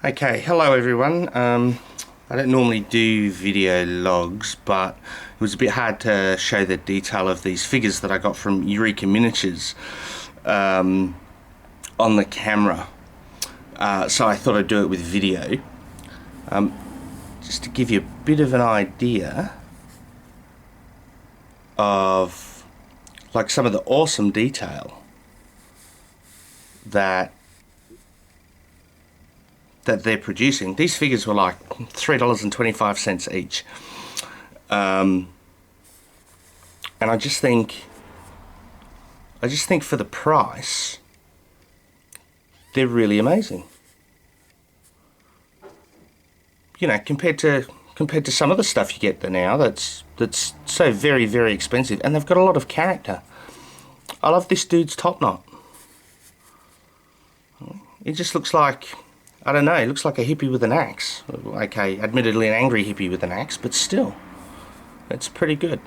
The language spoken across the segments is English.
Okay, hello everyone. I don't normally do video logs, but it was a bit hard to show the detail of these figures that I got from Eureka Miniatures on the camera. So I thought I'd do it with video. Just to give you a bit of an idea of like some of the awesome detail that they're producing. These figures were like $3.25 each, and I just think for the price they're really amazing. You know, compared to some of the stuff you get there now that's so very, very expensive, and they've got a lot of character. I love this dude's top knot. It just looks like, I don't know, it looks like a hippie with an axe. Okay, admittedly an angry hippie with an axe, but still, it's pretty good.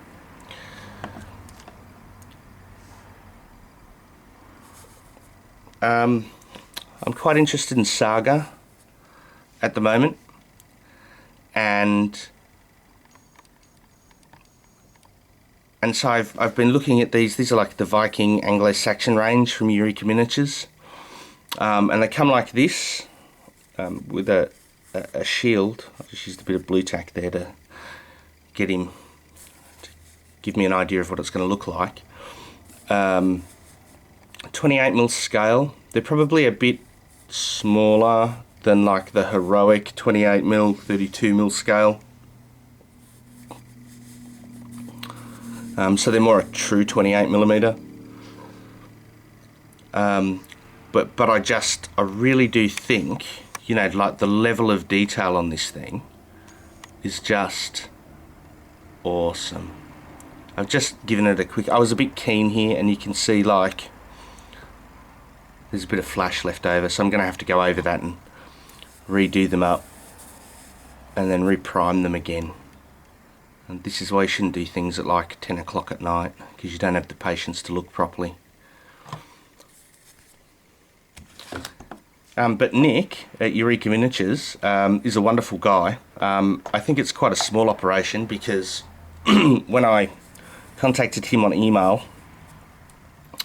I'm quite interested in Saga at the moment, and so I've been looking at these. These are like the Viking Anglo-Saxon range from Eureka Miniatures, and they come like this. With a shield. I just used a bit of blue tack there to get him, to give me an idea of what it's going to look like. 28mm scale. They're probably a bit smaller than like the heroic 28mm, 32mm scale. So they're more a true 28mm. But I really do think, you know, like the level of detail on this thing is just awesome. I've just given it a quick, I was a bit keen here, and you can see like there's a bit of flash left over, so I'm going to have to go over that and redo them up and then reprime them again. And this is why you shouldn't do things at like 10 o'clock at night, because you don't have the patience to look properly. But Nick at Eureka Miniatures is a wonderful guy. I think it's quite a small operation, because when I contacted him on email,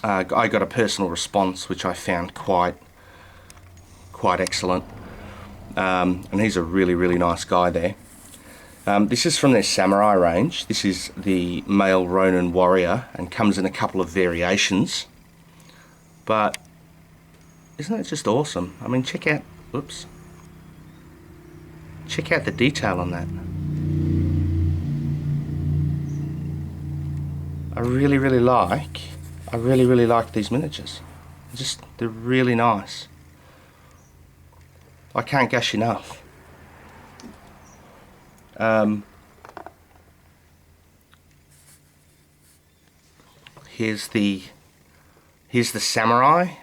I got a personal response which I found quite excellent. And he's a really, really nice guy there. This is from their samurai range. This is the male Ronin warrior, and comes in a couple of variations. But isn't it just awesome? I mean, check out the detail on that. I really, really like these miniatures. They're really nice. I can't gush enough. Here's the samurai.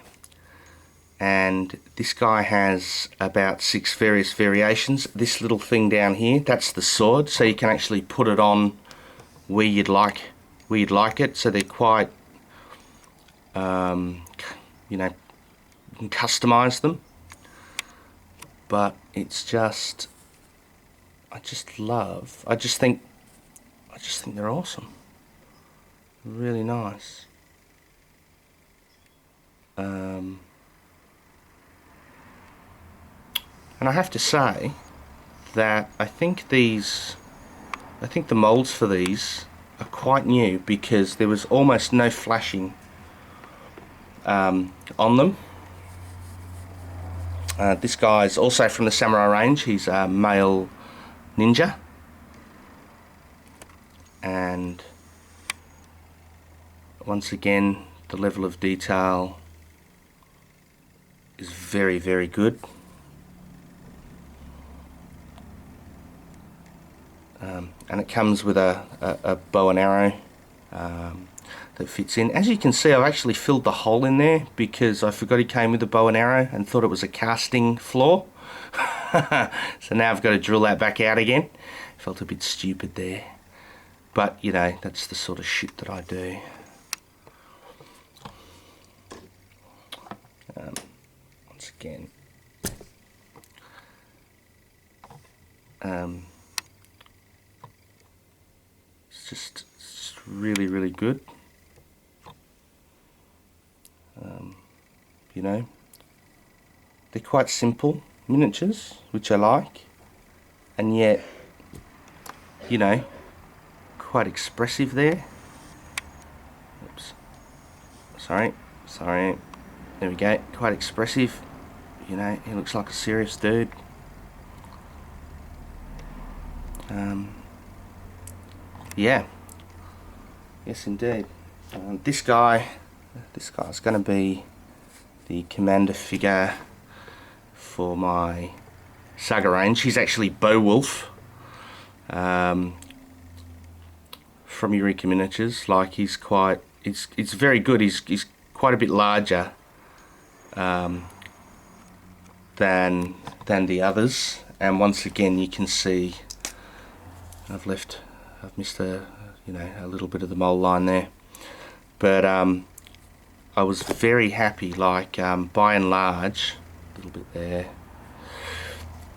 And this guy has about 6 various variations. This little thing down here, that's the sword, so you can actually put it on where you'd like it. So they're quite, you know, you can customize them. But it's just, I just think they're awesome. Really nice. And I have to say that I think the molds for these are quite new, because there was almost no flashing on them. This guy's also from the samurai range. He's a male ninja, and once again the level of detail is very, very good. And it comes with a bow and arrow that fits in. As you can see, I've actually filled the hole in there, because I forgot he came with a bow and arrow and thought it was a casting floor. So now I've got to drill that back out again. Felt a bit stupid there, but you know, that's the sort of shit that I do. Once again, It's just really, really good. You know, they're quite simple miniatures, which I like, and yet, you know, quite expressive there. Oops. Sorry. There we go. Quite expressive. You know, he looks like a serious dude. Yeah. Yes, indeed. This guy's going to be the commander figure for my Saga range. He's actually Beowulf from Eureka Miniatures. Like, he's very good. He's quite a bit larger than the others, and once again you can see I've missed a little bit of the mold line there, but I was very happy. Like, by and large, a little bit there.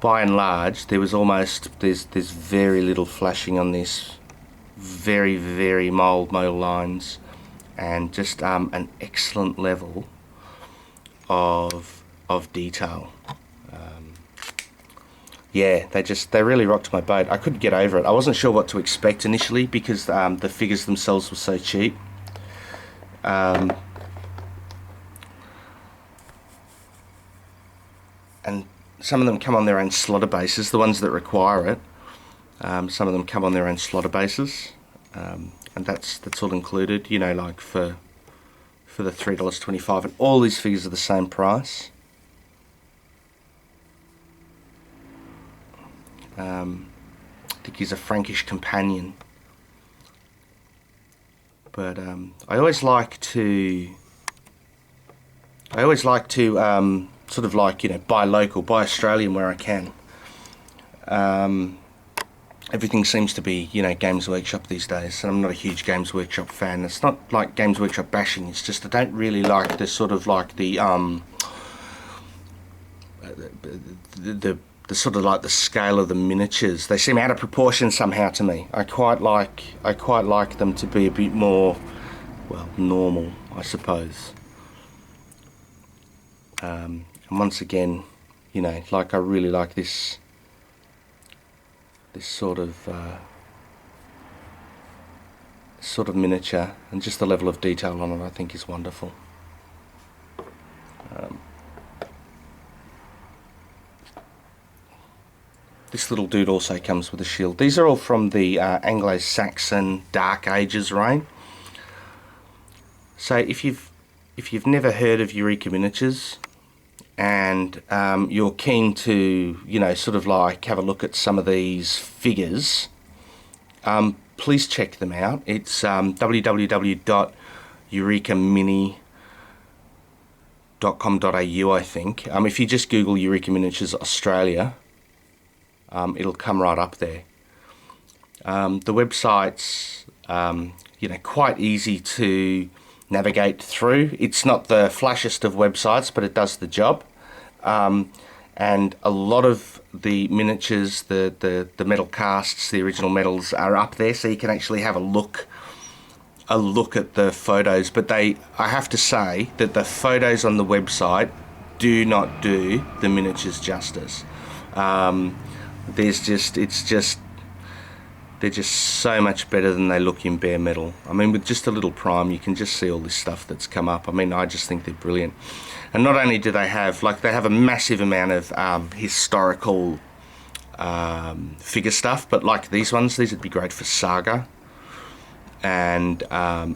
By and large, there's very little flashing on this. Very, very mild mold lines, and just an excellent level of detail. Yeah, they really rocked my boat. I couldn't get over it. I wasn't sure what to expect initially because the figures themselves were so cheap. And some of them come on their own slaughter bases, the ones that require it. Some of them come on their own slaughter bases, and that's all included. You know, like for the $3.25, and all these figures are the same price. I think he's a Frankish companion, but I always like to sort of, like, you know, buy local, buy Australian where I can. Everything seems to be, you know, Games Workshop these days, and I'm not a huge Games Workshop fan. It's not like Games Workshop bashing, it's just I don't really like the sort of like the sort of like the scale of the miniatures. They seem out of proportion somehow to me. I quite like them to be a bit more, well, normal, I suppose. And once again, you know, like, I really like this sort of miniature, and just the level of detail on it I think is wonderful. This little dude also comes with a shield. These are all from the Anglo-Saxon Dark Ages reign. So if you've never heard of Eureka Miniatures, and you're keen to, you know, sort of like have a look at some of these figures, please check them out. It's www.eurekamini.com.au, I think. If you just Google Eureka Miniatures Australia, it'll come right up there. The website's you know, quite easy to navigate through. It's not the flashiest of websites, but it does the job. And a lot of the miniatures, the metal casts, the original medals are up there, so you can actually have a look at the photos. But I have to say that the photos on the website do not do the miniatures justice. They're just so much better than they look in bare metal. I mean, with just a little prime, you can just see all this stuff that's come up. I mean, I just think they're brilliant. And not only do they have, like, they have a massive amount of historical figure stuff, but like these would be great for Saga, and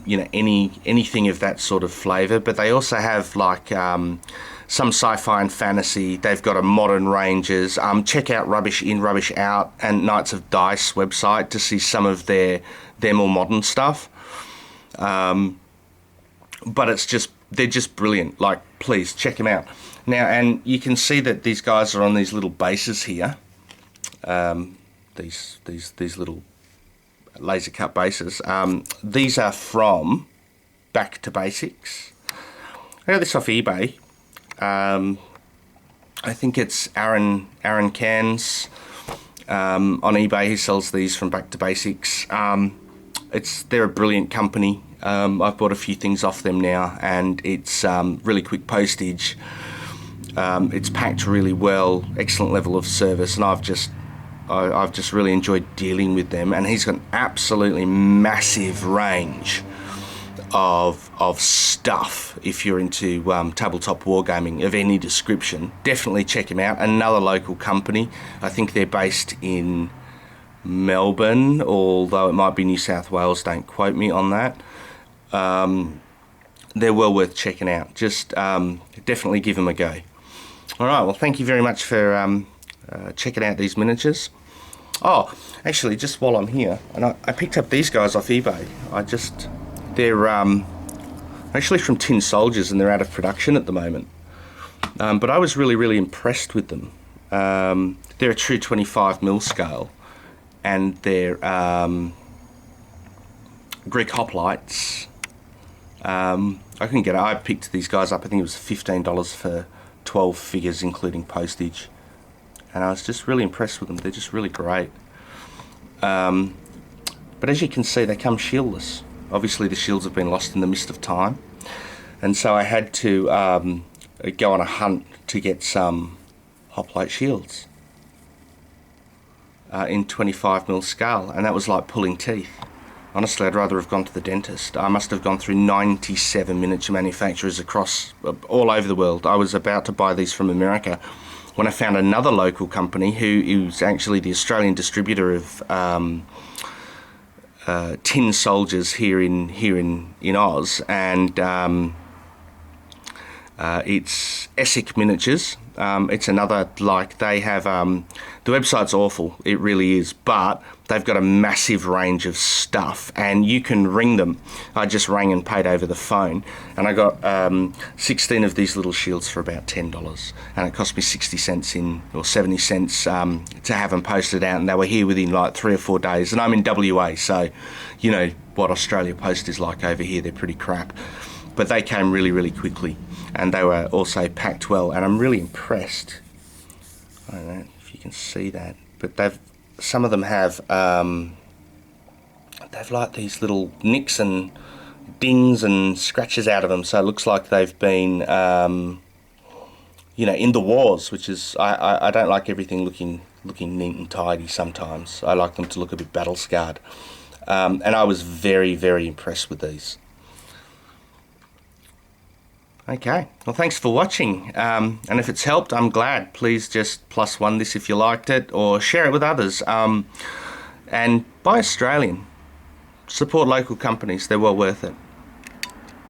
you know, anything of that sort of flavour. But they also have, like, some sci-fi and fantasy. They've got a modern ranges. Check out Rubbish In, Rubbish Out and Knights of Dice website to see some of their more modern stuff. But they're just brilliant. Like, please check them out. Now, and you can see that these guys are on these little bases here. These little laser cut bases. These are from Back to Basics. I got this off eBay. I think it's Aaron Cairns. on eBay. He sells these from Back to Basics. They're a brilliant company. I've bought a few things off them now, and it's really quick postage. It's packed really well, excellent level of service, and I've just really enjoyed dealing with them. And he's got an absolutely massive range of stuff. If you're into tabletop wargaming of any description, definitely check him out. Another local company. I think they're based in Melbourne, although it might be New South Wales, don't quote me on that. They're well worth checking out. Just definitely give them a go. Alright, well, thank you very much for checking out these miniatures. Oh, actually, just while I'm here, and I picked up these guys off eBay. They're actually from Tin Soldiers, and they're out of production at the moment. But I was really impressed with them. They're a true 25mm scale, and they're Greek hoplites. I picked these guys up, I think it was $15 for 12 figures including postage, and I was just really impressed with them. They're just really great. But as you can see, they come shieldless. Obviously the shields have been lost in the mist of time, and so I had to go on a hunt to get some hoplite shields in 25mm scale, and that was like pulling teeth. Honestly, I'd rather have gone to the dentist. I must have gone through 97 miniature manufacturers across all over the world. I was about to buy these from America when I found another local company who is actually the Australian distributor of Tin Soldiers here in Oz, and it's Essex Miniatures. It's another, like, they have the website's awful, it really is, but they've got a massive range of stuff, and you can ring them. I just rang and paid over the phone, and I got 16 of these little shields for about $10, and it cost me 60 cents or 70 cents to have them posted out, and they were here within like 3 or 4 days. And I'm in WA, so you know what Australia Post is like over here. They're pretty crap, but they came really quickly, and they were also packed well, and I'm really impressed. I don't know if you can see that, but some of them have they've like these little nicks and dings and scratches out of them, so it looks like they've been you know, in the wars, which is, I don't like everything looking neat and tidy. Sometimes I like them to look a bit battle scarred, and I was very impressed with these. Okay, well, thanks for watching, and if it's helped, I'm glad. Please just +1 this if you liked it, or share it with others, and buy Australian. Support local companies, they're well worth it.